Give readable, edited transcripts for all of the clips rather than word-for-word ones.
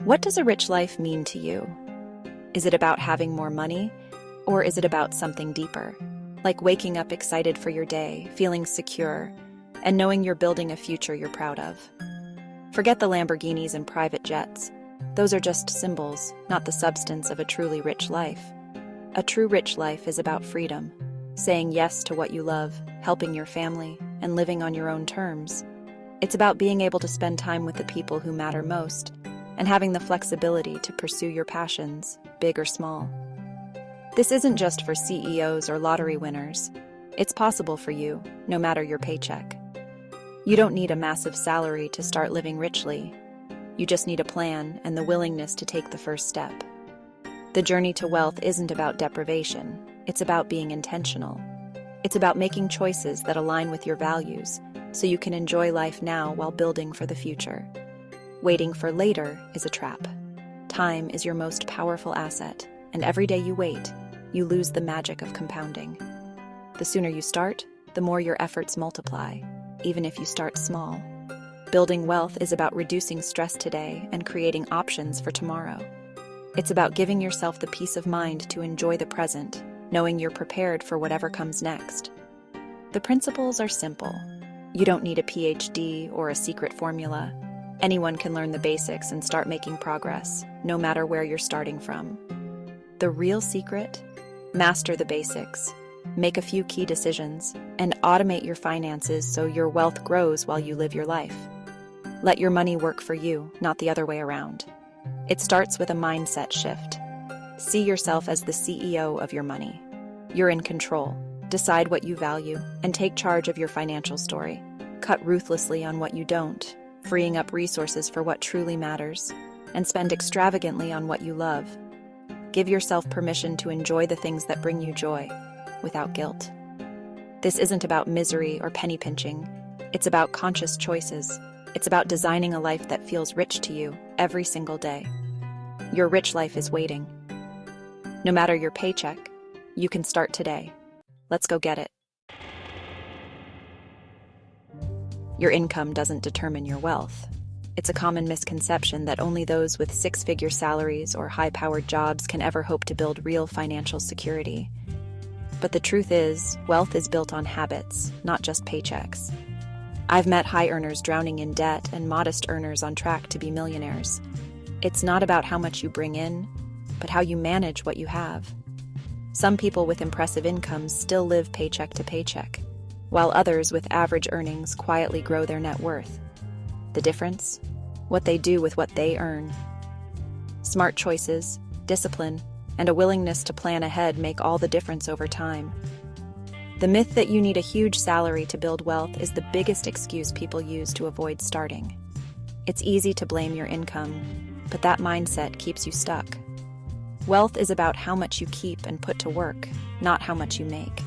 What does a rich life mean to you? Is it about having more money, or is it about something deeper? Like waking up excited for your day, feeling secure, and knowing you're building a future you're proud of. Forget the Lamborghinis and private jets. Those are just symbols, not the substance of a truly rich life. A true rich life is about freedom, saying yes to what you love, helping your family, and living on your own terms. It's about being able to spend time with the people who matter most, and having the flexibility to pursue your passions, big or small. This isn't just for CEOs or lottery winners. It's possible for you, no matter your paycheck. You don't need a massive salary to start living richly. You just need a plan and the willingness to take the first step. The journey to wealth isn't about deprivation. It's about being intentional. It's about making choices that align with your values, so you can enjoy life now while building for the future. Waiting for later is a trap. Time is your most powerful asset, and every day you wait, you lose the magic of compounding. The sooner you start, the more your efforts multiply, even if you start small. Building wealth is about reducing stress today and creating options for tomorrow. It's about giving yourself the peace of mind to enjoy the present, knowing you're prepared for whatever comes next. The principles are simple. You don't need a PhD or a secret formula. Anyone can learn the basics and start making progress, no matter where you're starting from. The real secret? Master the basics, make a few key decisions, and automate your finances so your wealth grows while you live your life. Let your money work for you, not the other way around. It starts with a mindset shift. See yourself as the CEO of your money. You're in control. Decide what you value and take charge of your financial story. Cut ruthlessly on what you don't, freeing up resources for what truly matters, and spend extravagantly on what you love. Give yourself permission to enjoy the things that bring you joy, without guilt. This isn't about misery or penny pinching. It's about conscious choices. It's about designing a life that feels rich to you every single day. Your rich life is waiting. No matter your paycheck, you can start today. Let's go get it. Your income doesn't determine your wealth. It's a common misconception that only those with six-figure salaries or high-powered jobs can ever hope to build real financial security. But the truth is, wealth is built on habits, not just paychecks. I've met high earners drowning in debt and modest earners on track to be millionaires. It's not about how much you bring in, but how you manage what you have. Some people with impressive incomes still live paycheck to paycheck, while others with average earnings quietly grow their net worth. The difference? What they do with what they earn. Smart choices, discipline, and a willingness to plan ahead make all the difference over time. The myth that you need a huge salary to build wealth is the biggest excuse people use to avoid starting. It's easy to blame your income, but that mindset keeps you stuck. Wealth is about how much you keep and put to work, not how much you make.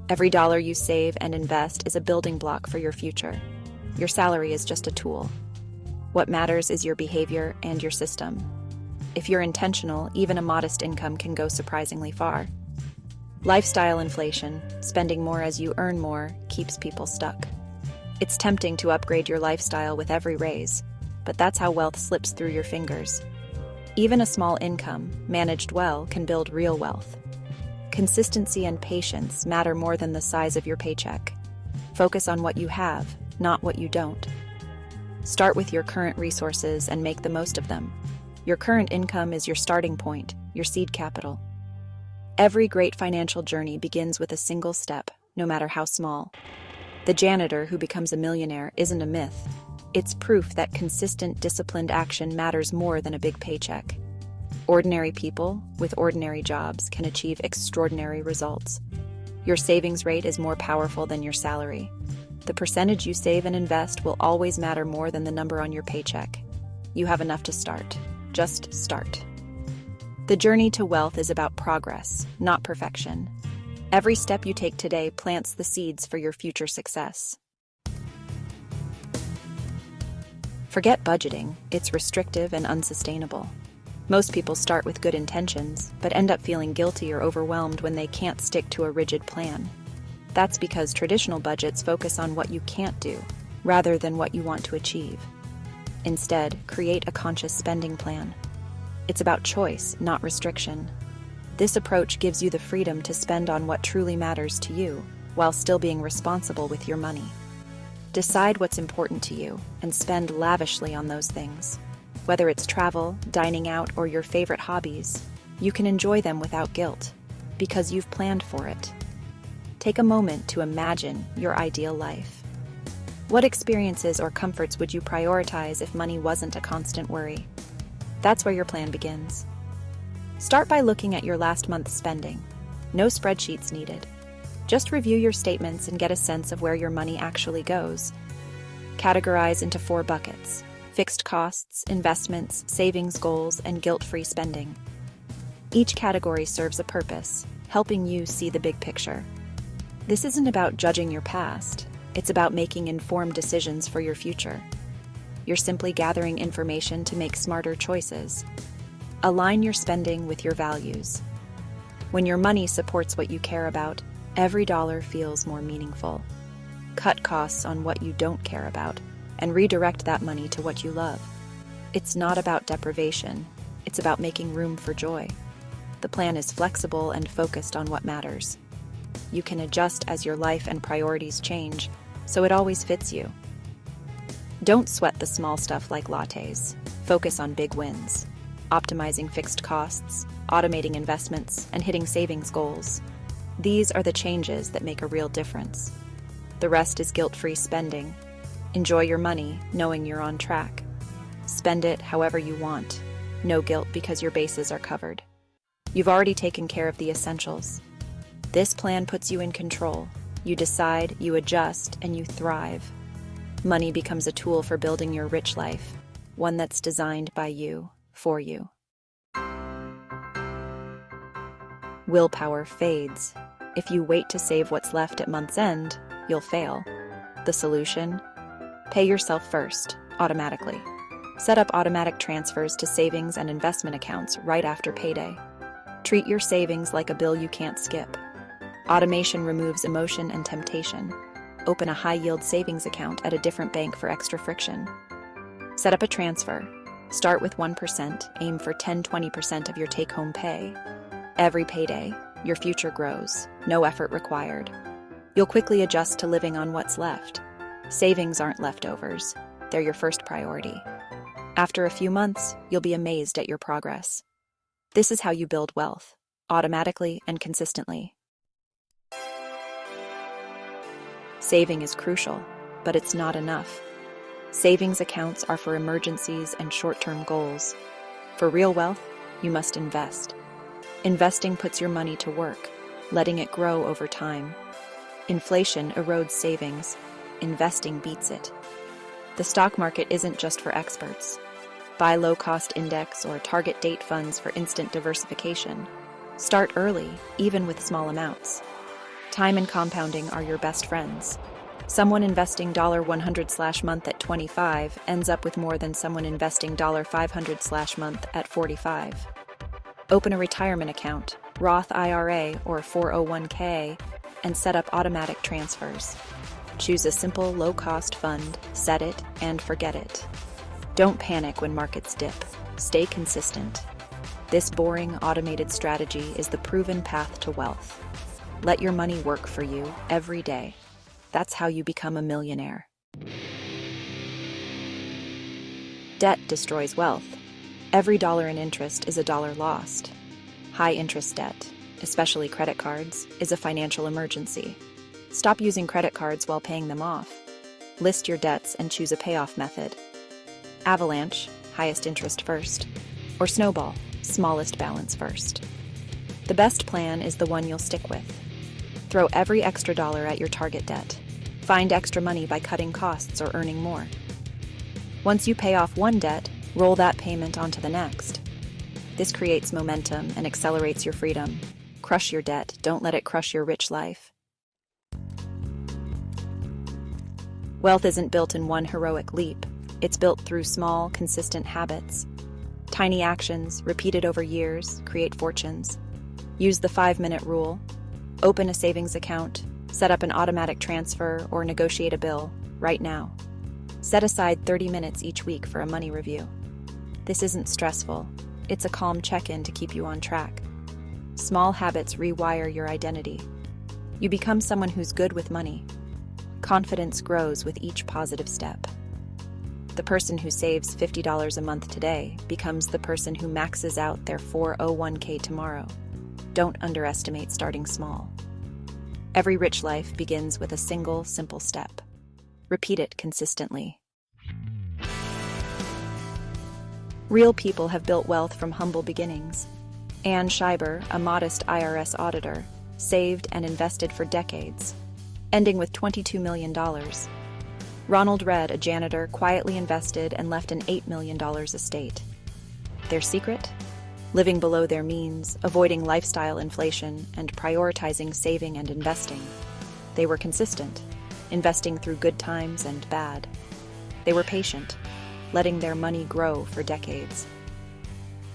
Every dollar you save and invest is a building block for your future. Your salary is just a tool. What matters is your behavior and your system. If you're intentional, even a modest income can go surprisingly far. Lifestyle inflation, spending more as you earn more, keeps people stuck. It's tempting to upgrade your lifestyle with every raise, but that's how wealth slips through your fingers. Even a small income, managed well, can build real wealth. Consistency and patience matter more than the size of your paycheck. Focus on what you have, not what you don't. Start with your current resources and make the most of them. Your current income is your starting point, your seed capital. Every great financial journey begins with a single step, no matter how small. The janitor who becomes a millionaire isn't a myth. It's proof that consistent, disciplined action matters more than a big paycheck. Ordinary people with ordinary jobs can achieve extraordinary results. Your savings rate is more powerful than your salary. The percentage you save and invest will always matter more than the number on your paycheck. You have enough to start. Just start. The journey to wealth is about progress, not perfection. Every step you take today plants the seeds for your future success. Forget budgeting. It's restrictive and unsustainable. Most people start with good intentions, but end up feeling guilty or overwhelmed when they can't stick to a rigid plan. That's because traditional budgets focus on what you can't do, rather than what you want to achieve. Instead, create a conscious spending plan. It's about choice, not restriction. This approach gives you the freedom to spend on what truly matters to you, while still being responsible with your money. Decide what's important to you and spend lavishly on those things. Whether it's travel, dining out, or your favorite hobbies, you can enjoy them without guilt, because you've planned for it. Take a moment to imagine your ideal life. What experiences or comforts would you prioritize if money wasn't a constant worry? That's where your plan begins. Start by looking at your last month's spending. No spreadsheets needed. Just review your statements and get a sense of where your money actually goes. Categorize into 4 buckets: fixed costs, investments, savings goals, and guilt-free spending. Each category serves a purpose, helping you see the big picture. This isn't about judging your past. It's about making informed decisions for your future. You're simply gathering information to make smarter choices. Align your spending with your values. When your money supports what you care about, every dollar feels more meaningful. Cut costs on what you don't care about and redirect that money to what you love. It's not about deprivation. It's about making room for joy. The plan is flexible and focused on what matters. You can adjust as your life and priorities change, so it always fits you. Don't sweat the small stuff like lattes. Focus on big wins, optimizing fixed costs, automating investments, and hitting savings goals. These are the changes that make a real difference. The rest is guilt-free spending. Enjoy your money, knowing you're on track. Spend it however you want. No guilt because your bases are covered. You've already taken care of the essentials. This plan puts you in control. You decide, you adjust, and you thrive. Money becomes a tool for building your rich life, one that's designed by you, for you. Willpower fades. If you wait to save what's left at month's end, you'll fail. The solution? Pay yourself first, automatically. Set up automatic transfers to savings and investment accounts right after payday. Treat your savings like a bill you can't skip. Automation removes emotion and temptation. Open a high-yield savings account at a different bank for extra friction. Set up a transfer. Start with 1%, aim for 10-20% of your take-home pay. Every payday, your future grows, no effort required. You'll quickly adjust to living on what's left. Savings aren't leftovers, they're your first priority. After a few months, you'll be amazed at your progress. This is how you build wealth, automatically and consistently. Saving is crucial, but it's not enough. Savings accounts are for emergencies and short-term goals. For real wealth, you must invest. Investing puts your money to work, letting it grow over time. Inflation erodes savings. Investing beats it. The stock market isn't just for experts. Buy low-cost index or target date funds for instant diversification. Start early, even with small amounts. Time and compounding are your best friends. Someone investing $100/month at 25 ends up with more than someone investing $500/month at 45. Open a retirement account, Roth IRA or 401k, and set up automatic transfers. Choose a simple, low-cost fund, set it, and forget it. Don't panic when markets dip. Stay consistent. This boring, automated strategy is the proven path to wealth. Let your money work for you every day. That's how you become a millionaire. Debt destroys wealth. Every dollar in interest is a dollar lost. High-interest debt, especially credit cards, is a financial emergency. Stop using credit cards while paying them off. List your debts and choose a payoff method. Avalanche, highest interest first, or Snowball, smallest balance first. The best plan is the one you'll stick with. Throw every extra dollar at your target debt. Find extra money by cutting costs or earning more. Once you pay off one debt, roll that payment onto the next. This creates momentum and accelerates your freedom. Crush your debt, don't let it crush your rich life. Wealth isn't built in one heroic leap. It's built through small, consistent habits. Tiny actions, repeated over years, create fortunes. Use the 5-minute rule. Open a savings account, set up an automatic transfer, or negotiate a bill right now. Set aside 30 minutes each week for a money review. This isn't stressful. It's a calm check-in to keep you on track. Small habits rewire your identity. You become someone who's good with money. Confidence grows with each positive step. The person who saves $50 a month today becomes the person who maxes out their 401k tomorrow. Don't underestimate starting small. Every rich life begins with a single, simple step. Repeat it consistently. Real people have built wealth from humble beginnings. Ann Scheiber, a modest IRS auditor, saved and invested for decades, ending with $22 million. Ronald Redd, a janitor, quietly invested and left an $8 million estate. Their secret? Living below their means, avoiding lifestyle inflation, and prioritizing saving and investing. They were consistent, investing through good times and bad. They were patient, letting their money grow for decades.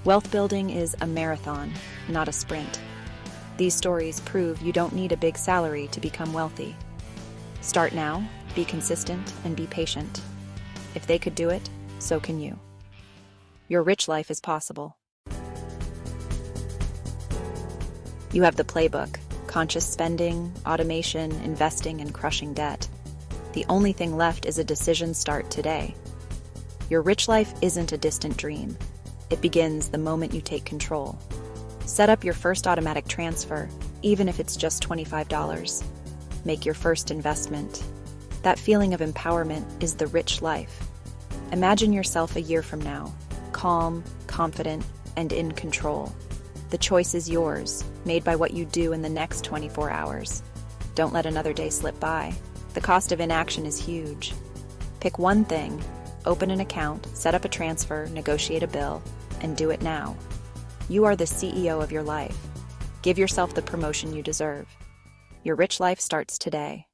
Wealth building is a marathon, not a sprint. These stories prove you don't need a big salary to become wealthy. Start now, be consistent, and be patient. If they could do it, so can you. Your rich life is possible. You have the playbook: conscious spending, automation, investing, and crushing debt. The only thing left is a decision. Start today. Your rich life isn't a distant dream. It begins the moment you take control. Set up your first automatic transfer, even if it's just $25. Make your first investment. That feeling of empowerment is the rich life. Imagine yourself a year from now, calm, confident, and in control. The choice is yours, made by what you do in the next 24 hours. Don't let another day slip by. The cost of inaction is huge. Pick one thing, open an account, set up a transfer, negotiate a bill, and do it now. You are the CEO of your life. Give yourself the promotion you deserve. Your rich life starts today.